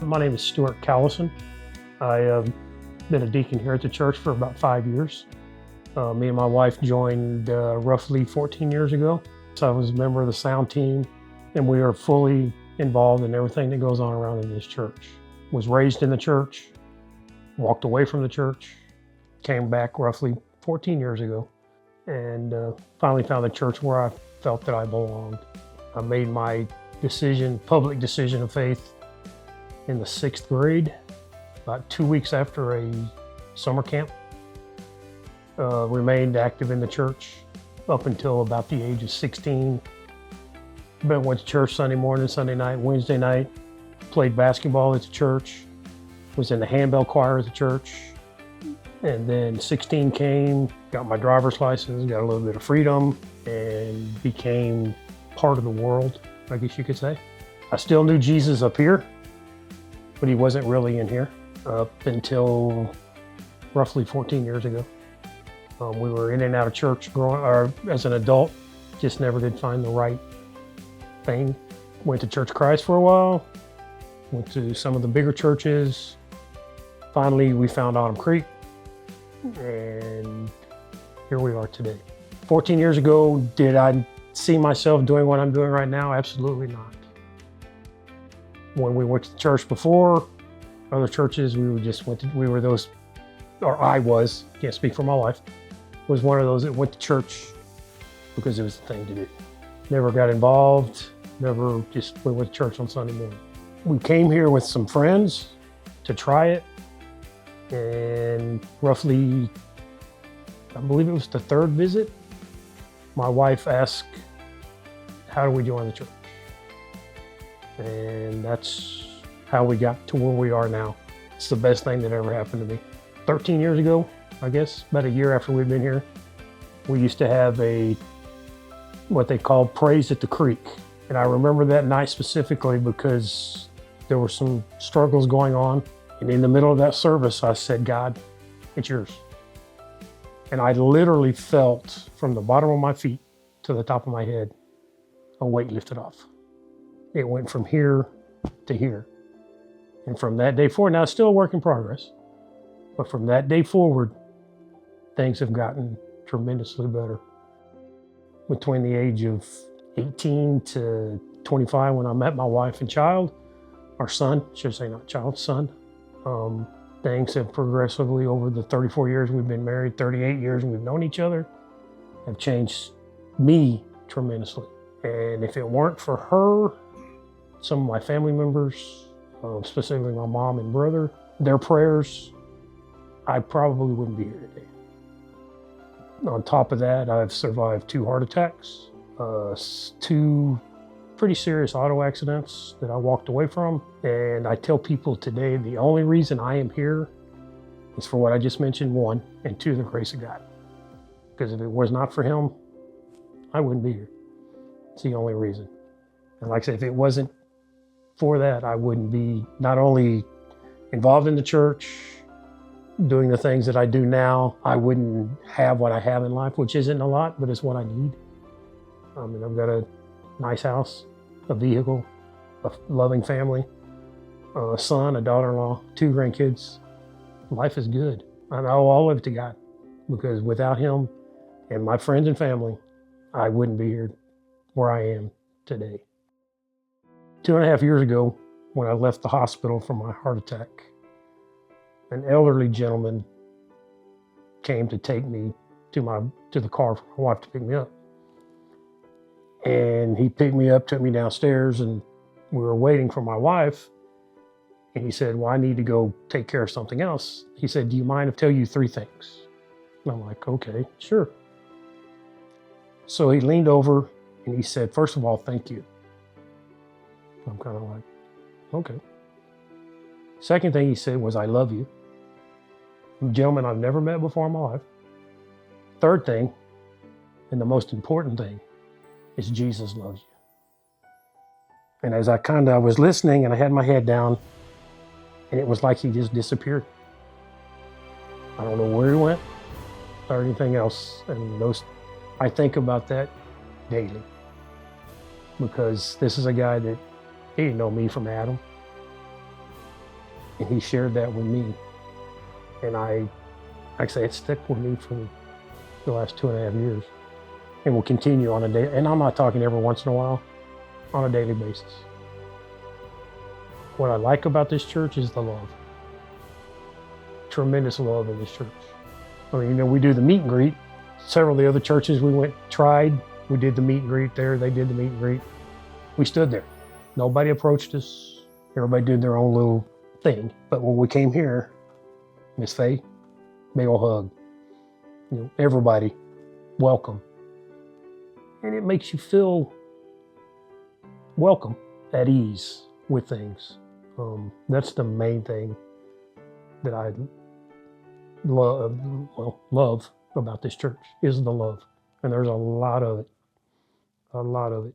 My name is Stuart Callison. I've been a deacon here at the church for about 5 years. Me and my wife joined roughly 14 years ago. So I was a member of the sound team, and we are fully involved in everything that goes on around in this church. Was raised in the church, walked away from the church, came back roughly 14 years ago, and finally found a church where I felt that I belonged. I made my public decision of faith in the 6th grade, about 2 weeks after a summer camp. Remained active in the church up until about the age of 16. But went to church Sunday morning, Sunday night, Wednesday night, played basketball at the church, was in the handbell choir at the church. And then 16 came, got my driver's license, got a little bit of freedom, and became part of the world, I guess you could say. I still knew Jesus up here, but he wasn't really in here up until roughly 14 years ago. We were in and out of church as an adult, just never did find the right thing. Went to Church of Christ for a while, went to some of the bigger churches. Finally, we found Autumn Creek, and here we are today. 14 years ago, did I see myself doing what I'm doing right now? Absolutely not. When we went to church before, other churches, can't speak for my wife, was one of those that went to church because it was the thing to do. Never got involved, we went to church on Sunday morning. We came here with some friends to try it, and roughly, I believe it was the 3rd visit, my wife asked, how do we join the church? And that's how we got to where we are now. It's the best thing that ever happened to me. 13 years ago, I guess, about a year after we've been here, we used to have what they called Praise at the Creek. And I remember that night specifically because there were some struggles going on. And in the middle of that service, I said, God, it's yours. And I literally felt from the bottom of my feet to the top of my head, a weight lifted off. It went from here to here. And from that day forward, now it's still a work in progress, but from that day forward, things have gotten tremendously better. Between the age of 18 to 25, when I met my wife and child, our son, should say not child, son, things have progressively over the 34 years we've been married, 38 years we've known each other, have changed me tremendously. And if it weren't for her, some of my family members, specifically my mom and brother, their prayers, I probably wouldn't be here today. On top of that, I've survived 2 heart attacks, 2 pretty serious auto accidents that I walked away from. And I tell people today, the only reason I am here is for what I just mentioned, 1, and 2, the grace of God. Because if it was not for him, I wouldn't be here. It's the only reason. And like I said, if it wasn't for that, I wouldn't be not only involved in the church, doing the things that I do now, I wouldn't have what I have in life, which isn't a lot, but it's what I need. I've got a nice house, a vehicle, a loving family, a son, a daughter-in-law, 2 grandkids. Life is good. I owe all of it to God, because without him and my friends and family, I wouldn't be here where I am today. 2.5 years ago, when I left the hospital from my heart attack, an elderly gentleman came to take me to the car for my wife to pick me up. And he picked me up, took me downstairs, and we were waiting for my wife. And he said, well, I need to go take care of something else. He said, do you mind if I tell you 3 things? And I'm like, okay, sure. So he leaned over and he said, first of all, thank you. I'm kind of like, okay. Second thing he said was, I love you. A gentleman I've never met before in my life. Third thing, and the most important thing, is Jesus loves you. And as I was listening and I had my head down, and it was like he just disappeared. I don't know where he went or anything else. And I think about that daily, because this is a guy that he didn't know me from Adam. And he shared that with me. And like I say, it stuck with me for the last 2.5 years and will continue on a day. And I'm not talking every once in a while, on a daily basis. What I like about this church is the love. Tremendous love in this church. I mean, we do the meet and greet. Several of the other churches we tried, we did the meet and greet there. They did the meet and greet. We stood there. Nobody approached us. Everybody did their own little thing. But when we came here, Miss Faye, big old hug. Everybody, welcome. And it makes you feel welcome, at ease with things. That's the main thing that I love about this church is the love. And there's a lot of it.